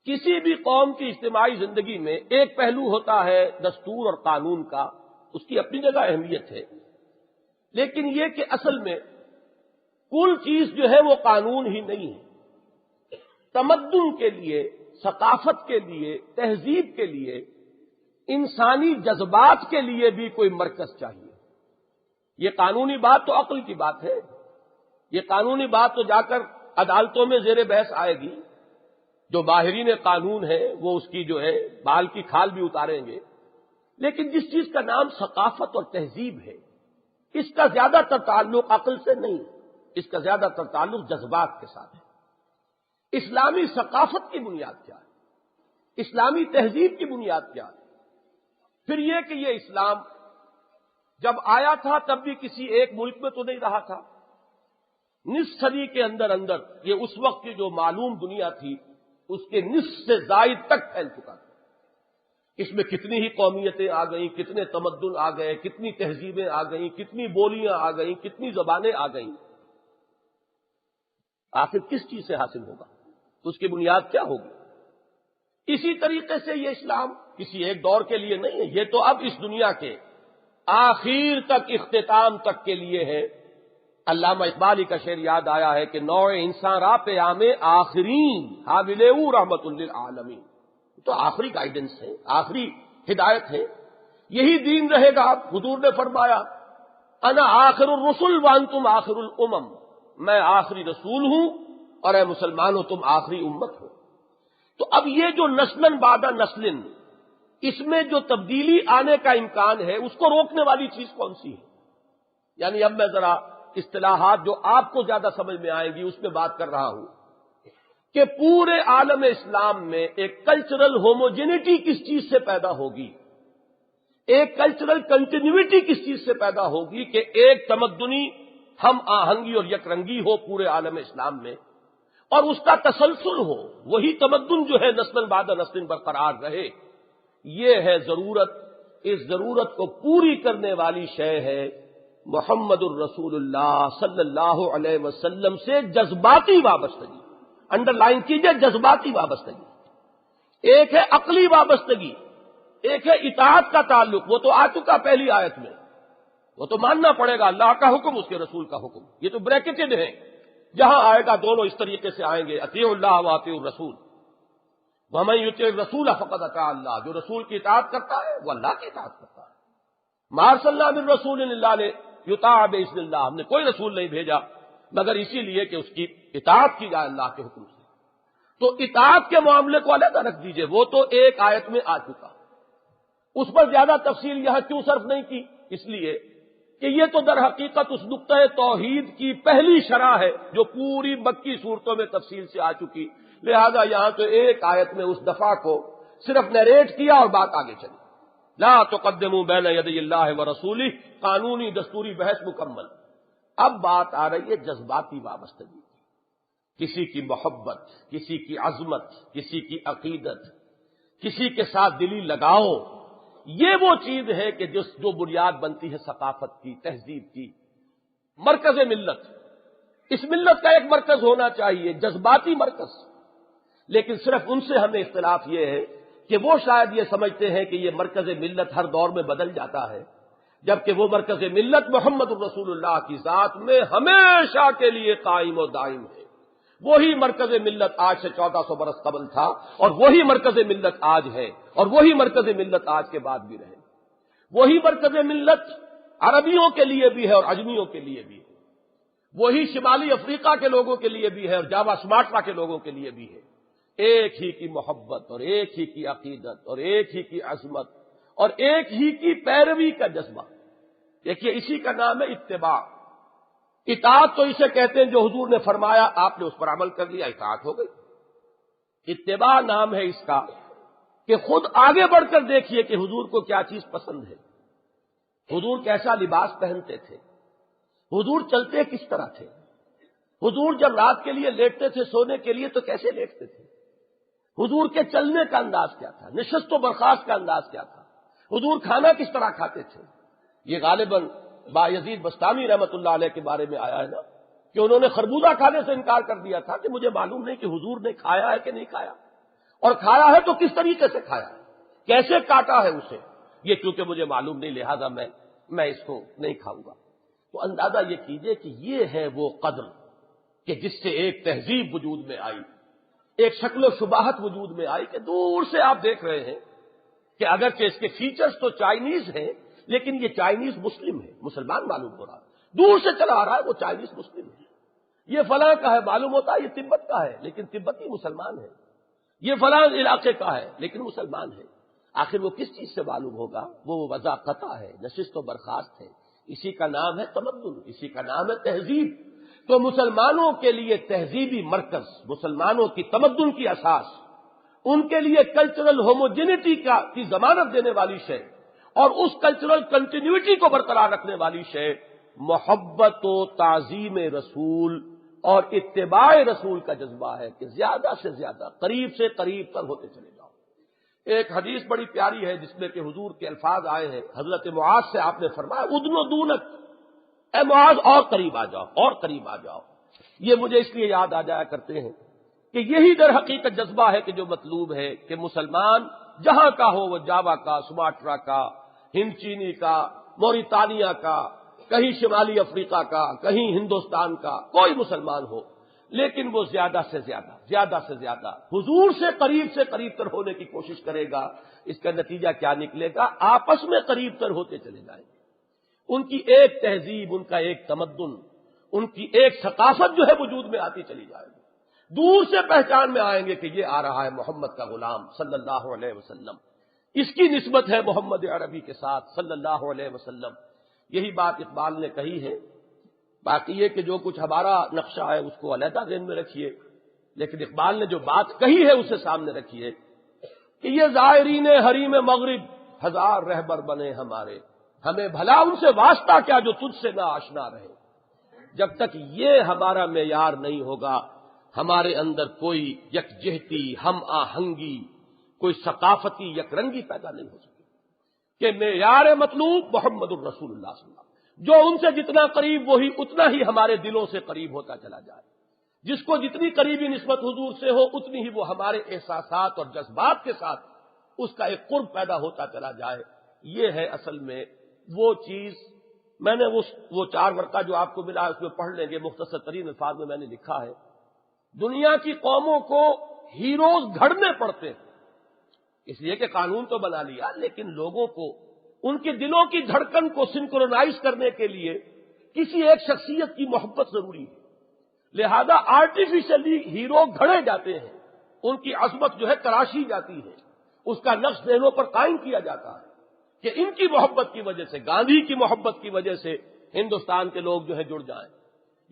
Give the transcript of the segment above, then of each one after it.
کسی بھی قوم کی اجتماعی زندگی میں ایک پہلو ہوتا ہے دستور اور قانون کا، اس کی اپنی جگہ اہمیت ہے، لیکن یہ کہ اصل میں کل چیز جو ہے وہ قانون ہی نہیں ہے۔ تمدن کے لیے، ثقافت کے لیے، تہذیب کے لیے، انسانی جذبات کے لیے بھی کوئی مرکز چاہیے۔ یہ قانونی بات تو عقل کی بات ہے، یہ قانونی بات تو جا کر عدالتوں میں زیر بحث آئے گی، جو ماہرین قانون ہے وہ اس کی جو ہے بال کی کھال بھی اتاریں گے، لیکن جس چیز کا نام ثقافت اور تہذیب ہے، اس کا زیادہ تر تعلق عقل سے نہیں، اس کا زیادہ تر تعلق جذبات کے ساتھ ہے۔ اسلامی ثقافت کی بنیاد کیا ہے؟ اسلامی تہذیب کی بنیاد کیا ہے؟ پھر یہ کہ یہ اسلام جب آیا تھا تب بھی کسی ایک ملک میں تو نہیں رہا تھا، نصف صدی کے اندر اندر یہ اس وقت کی جو معلوم دنیا تھی اس کے نصف سے زائد تک پھیل چکا تھا۔ اس میں کتنی ہی قومیتیں آ گئیں، کتنے تمدن آ گئے، کتنی تہذیبیں آ گئیں، کتنی بولیاں آ گئیں، کتنی زبانیں آ گئیں۔ آخر کس چیز سے حاصل ہوگا؟ تو اس کی بنیاد کیا ہوگی؟ اسی طریقے سے یہ اسلام کسی ایک دور کے لیے نہیں ہے، یہ تو اب اس دنیا کے آخر تک، اختتام تک کے لیے ہے۔ علامہ اقبالی کا شعر یاد آیا ہے کہ نوع انسان را پیام آخرین حامل او رحمت للعالمین، تو آخری گائیڈنس ہے، آخری ہدایت ہے، یہی دین رہے گا۔ حضور نے فرمایا انا آخر الرسل وانتم آخر الامم، میں آخری رسول ہوں اور اے مسلمانوں تم آخری امت ہو۔ تو اب یہ جو نسلن بعد نسلن، اس میں جو تبدیلی آنے کا امکان ہے، اس کو روکنے والی چیز کون سی ہے؟ یعنی اب میں ذرا اصطلاحات جو آپ کو زیادہ سمجھ میں آئیں گی اس میں بات کر رہا ہوں کہ پورے عالم اسلام میں ایک کلچرل ہوموجینٹی کس چیز سے پیدا ہوگی، ایک کلچرل کنٹینیوٹی کس چیز سے پیدا ہوگی کہ ایک تمدنی ہم آہنگی اور یک رنگی ہو پورے عالم اسلام میں، اور اس کا تسلسل ہو، وہی تمدن جو ہے نسل بعد نسل برقرار رہے۔ یہ ہے ضرورت، اس ضرورت کو پوری کرنے والی شے ہے محمد الرسول اللہ صلی اللہ علیہ وسلم سے جذباتی وابستگی۔ انڈر لائن کیجئے، جذباتی وابستگی۔ ایک ہے عقلی وابستگی، ایک ہے اطاعت کا تعلق، وہ تو آ چکا پہلی آیت میں، وہ تو ماننا پڑے گا اللہ کا حکم، اس کے رسول کا حکم، یہ تو بریکٹڈ ہے۔ جہاں آئے گا دونوں اس طریقے سے آئیں گے، اطیعوا اللہ و اطیعوا الرسول، ومن یطع الرسول فقد اطاع اللہ، جو رسول کی اطاعت کرتا ہے وہ اللہ کی اطاعت کرتا ہے۔ ما ارسلنا من رسول الا لیطاع باذن اللہ، ہم نے کوئی رسول نہیں بھیجا مگر اسی لیے کہ اس کی اطاعت کی جائے اللہ کے حکم سے۔ تو اطاعت کے معاملے کو علیحدہ رکھ دیجئے، وہ تو ایک آیت میں آ چکا، اس پر زیادہ تفصیل یہاں کیوں صرف نہیں کی؟ اس لیے کہ یہ تو در حقیقت اس نقطۂ توحید کی پہلی شرح ہے جو پوری مکی صورتوں میں تفصیل سے آ چکی، لہذا یہاں تو ایک آیت میں اس دفعہ کو صرف نیریٹ کیا اور بات آگے چلی۔ لا تقدموا بین یدی اللہ ورسولہ، قانونی دستوری بحث مکمل۔ اب بات آ رہی ہے جذباتی وابستگی، کسی کی محبت، کسی کی عظمت، کسی کی عقیدت، کسی کے ساتھ دلی لگاؤ، یہ وہ چیز ہے کہ جو بنیاد بنتی ہے ثقافت کی، تہذیب کی۔ مرکز ملت، اس ملت کا ایک مرکز ہونا چاہیے، جذباتی مرکز، لیکن صرف ان سے ہمیں اختلاف یہ ہے کہ وہ شاید یہ سمجھتے ہیں کہ یہ مرکز ملت ہر دور میں بدل جاتا ہے، جبکہ وہ مرکز ملت محمد الرسول اللہ کی ذات میں ہمیشہ کے لیے قائم و دائم ہے۔ وہی مرکز ملت آج سے 1400 برس قبل تھا، اور وہی مرکز ملت آج ہے، اور وہی مرکز ملت آج کے بعد بھی رہے۔ وہی مرکز ملت عربیوں کے لیے بھی ہے اور عجمیوں کے لیے بھی ہے، وہی شمالی افریقہ کے لوگوں کے لیے بھی ہے اور جاوا سماٹرا کے لوگوں کے لیے بھی ہے۔ ایک ہی کی محبت اور ایک ہی کی عقیدت اور ایک ہی کی عظمت اور ایک ہی کی پیروی کا جذبہ۔ دیکھیے اسی کا نام ہے اتباع۔ اطاعت تو اسے کہتے ہیں جو حضور نے فرمایا آپ نے اس پر عمل کر لیا، اطاعت ہو گئی۔ اتباع نام ہے اس کا کہ خود آگے بڑھ کر دیکھیے کہ حضور کو کیا چیز پسند ہے، حضور کیسا لباس پہنتے تھے، حضور چلتے کس طرح تھے، حضور جب رات کے لیے لیٹتے تھے سونے کے لیے تو کیسے لیٹتے تھے، حضور کے چلنے کا انداز کیا تھا، نشست و برخاست کا انداز کیا تھا، حضور کھانا کس طرح کھاتے تھے۔ یہ غالباً بایزید بستامی رحمت اللہ علیہ کے بارے میں آیا ہے نا کہ انہوں نے خربوزہ کھانے سے انکار کر دیا تھا کہ مجھے معلوم نہیں کہ حضور نے کھایا ہے کہ نہیں کھایا، اور کھایا ہے تو کس طریقے سے کھایا ہے، کیسے کاٹا ہے اسے، یہ چونکہ مجھے معلوم نہیں لہذا میں اس کو نہیں کھاؤں گا۔ تو اندازہ یہ کیجئے کہ یہ ہے وہ قدر کہ جس سے ایک تہذیب وجود میں آئی، ایک شکل و شباہت وجود میں آئی کہ دور سے آپ دیکھ رہے ہیں کہ اگرچہ اس کے فیچرز تو چائنیز ہیں لیکن یہ چائنیز مسلم ہے، مسلمان معلوم ہو رہا ہے، دور سے چلا آ رہا ہے وہ چائنیز مسلم ہے، یہ فلاں کا ہے معلوم ہوتا ہے یہ تبت کا ہے لیکن تبتی مسلمان ہے، یہ فلاں علاقے کا ہے لیکن مسلمان ہے۔ آخر وہ کس چیز سے معلوم ہوگا؟ وہ وضع قطع ہے، نشست و برخاست ہے، اسی کا نام ہے تمدن، اسی کا نام ہے تہذیب۔ تو مسلمانوں کے لیے تہذیبی مرکز، مسلمانوں کی تمدن کی اساس، ان کے لیے کلچرل ہوموجینٹی کی ضمانت دینے والی شے اور اس کلچرل کنٹینیوٹی کو برقرار رکھنے والی شے محبت و تعظیم رسول اور اتباع رسول کا جذبہ ہے کہ زیادہ سے زیادہ قریب سے قریب تر ہوتے چلے جاؤ۔ ایک حدیث بڑی پیاری ہے جس میں کہ حضور کے الفاظ آئے ہیں، حضرت معاذ سے آپ نے فرمایا ادنو دونک، اے معاذ اور قریب آ جاؤ اور قریب آ جاؤ۔ یہ مجھے اس لیے یاد آ جایا کرتے ہیں کہ یہی در حقیقت جذبہ ہے کہ جو مطلوب ہے کہ مسلمان جہاں کا ہو، وہ جاوا کا، سماٹرا کا، ہند چینی کا، موریتانیہ کا، کہیں شمالی افریقہ کا، کہیں ہندوستان کا، کوئی مسلمان ہو لیکن وہ زیادہ سے زیادہ حضور سے قریب تر ہونے کی کوشش کرے گا۔ اس کا نتیجہ کیا نکلے گا؟ آپس میں قریب تر ہوتے چلے جائیں گے، ان کی ایک تہذیب، ان کا ایک تمدن، ان کی ایک ثقافت جو ہے وجود میں آتی چلی جائے گی، دور سے پہچان میں آئیں گے کہ یہ آ رہا ہے محمد کا غلام صلی اللہ علیہ وسلم، اس کی نسبت ہے محمد عربی کے ساتھ صلی اللہ علیہ وسلم۔ یہی بات اقبال نے کہی ہے۔ باقی یہ کہ جو کچھ ہمارا نقشہ ہے اس کو علیحدہ ذہن میں رکھیے، لیکن اقبال نے جو بات کہی ہے اسے سامنے رکھیے کہ یہ زائرین حریم مغرب ہزار رہبر بنے ہمارے، ہمیں بھلا ان سے واسطہ کیا جو تجھ سے نہ آشنا رہے۔ جب تک یہ ہمارا معیار نہیں ہوگا، ہمارے اندر کوئی یکجہتی، ہم آہنگی، کوئی ثقافتی یکرنگی پیدا نہیں ہو سکتی کہ معیار مطلوب محمد الرسول اللہ صلی اللہ علیہ وسلم، جو ان سے جتنا قریب وہی اتنا ہی ہمارے دلوں سے قریب ہوتا چلا جائے، جس کو جتنی قریبی نسبت حضور سے ہو اتنی ہی وہ ہمارے احساسات اور جذبات کے ساتھ اس کا ایک قرب پیدا ہوتا چلا جائے۔ یہ ہے اصل میں وہ چیز۔ میں نے وہ 4 ورقہ جو آپ کو ملا اس میں پڑھ لیں گے، مختصر ترین الفاظ میں نے لکھا ہے، دنیا کی قوموں کو ہیروز گھڑنے پڑتے ہیں، اس لیے کہ قانون تو بنا لیا لیکن لوگوں کو ان کے دلوں کی دھڑکن کو سنکرونائز کرنے کے لیے کسی ایک شخصیت کی محبت ضروری ہے، لہذا آرٹیفیشلی ہیرو گھڑے جاتے ہیں، ان کی عظمت جو ہے تراشی جاتی ہے، اس کا نقش ذہنوں پر قائم کیا جاتا ہے کہ ان کی محبت کی وجہ سے، گاندھی کی محبت کی وجہ سے ہندوستان کے لوگ جو ہے جڑ جائیں،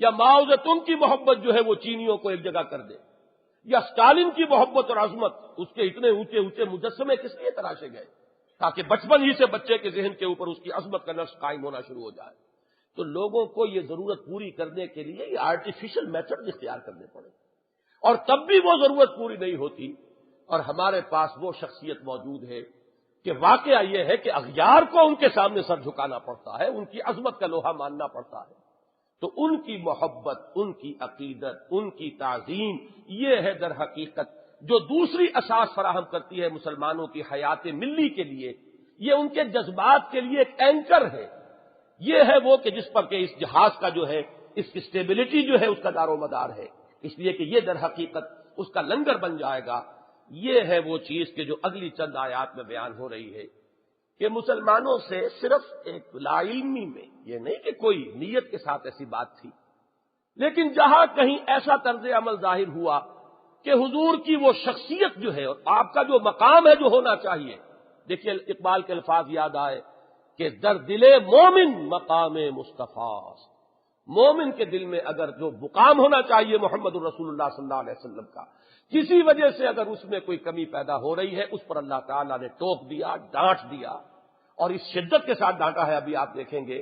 یا ماؤ زیتونگ کی محبت جو ہے وہ چینیوں کو ایک جگہ کر دے، یا اسٹالن کی محبت اور عظمت، اس کے اتنے اونچے اونچے مجسمے کس لیے تراشے گئے؟ تاکہ بچپن ہی سے بچے کے ذہن کے اوپر اس کی عظمت کا نقش قائم ہونا شروع ہو جائے۔ تو لوگوں کو یہ ضرورت پوری کرنے کے لیے یہ آرٹیفیشل میتھڈ اختیار کرنے پڑے، اور تب بھی وہ ضرورت پوری نہیں ہوتی، اور ہمارے پاس وہ شخصیت موجود ہے کہ واقعہ یہ ہے کہ اغیار کو ان کے سامنے سر جھکانا پڑتا ہے، ان کی عظمت کا لوہا ماننا پڑتا ہے۔ تو ان کی محبت، ان کی عقیدت، ان کی تعظیم، یہ ہے در حقیقت جو دوسری اساس فراہم کرتی ہے مسلمانوں کی حیات ملی کے لیے، یہ ان کے جذبات کے لیے ایک اینکر ہے، یہ ہے وہ کہ جس پر کہ اس جہاز کا جو ہے، اس کی سٹیبلٹی جو ہے اس کا دار و مدار ہے، اس لیے کہ یہ در حقیقت اس کا لنگر بن جائے گا۔ یہ ہے وہ چیز کہ جو اگلی چند آیات میں بیان ہو رہی ہے کہ مسلمانوں سے صرف ایک لا علمی میں، یہ نہیں کہ کوئی نیت کے ساتھ ایسی بات تھی، لیکن جہاں کہیں ایسا طرز عمل ظاہر ہوا کہ حضور کی وہ شخصیت جو ہے اور آپ کا جو مقام ہے جو ہونا چاہیے، دیکھیے اقبال کے الفاظ یاد آئے کہ در دل مومن مقام مصطفیٰ، مومن کے دل میں اگر جو مقام ہونا چاہیے محمد الرسول اللہ صلی اللہ علیہ وسلم کا، کسی وجہ سے اگر اس میں کوئی کمی پیدا ہو رہی ہے، اس پر اللہ تعالیٰ نے ٹوک دیا، ڈانٹ دیا، اور اس شدت کے ساتھ ڈانٹا ہے۔ ابھی آپ دیکھیں گے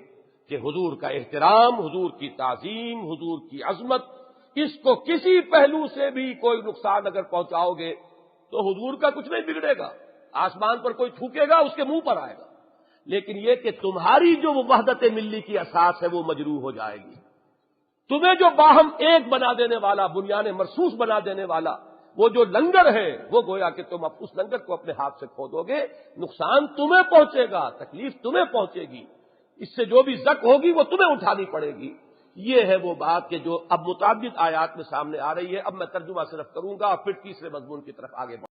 کہ حضور کا احترام، حضور کی تعظیم، حضور کی عظمت، اس کو کسی پہلو سے بھی کوئی نقصان اگر پہنچاؤ گے تو حضور کا کچھ نہیں بگڑے گا، آسمان پر کوئی تھوکے گا اس کے منہ پر آئے گا، لیکن یہ کہ تمہاری جو وحدت ملی کی اساس ہے وہ مجروح ہو جائے گی، تمہیں جو باہم ایک بنا دینے والا، بنیان مرصوص بنا دینے والا وہ جو لنگر ہے وہ گویا کہ تم اب اس لنگر کو اپنے ہاتھ سے کھودو گے، نقصان تمہیں پہنچے گا، تکلیف تمہیں پہنچے گی، اس سے جو بھی زک ہوگی وہ تمہیں اٹھانی پڑے گی۔ یہ ہے وہ بات کہ جو اب متعدد آیات میں سامنے آ رہی ہے۔ اب میں ترجمہ صرف کروں گا اور پھر تیسرے مضمون کی طرف آگے بڑھوں گا۔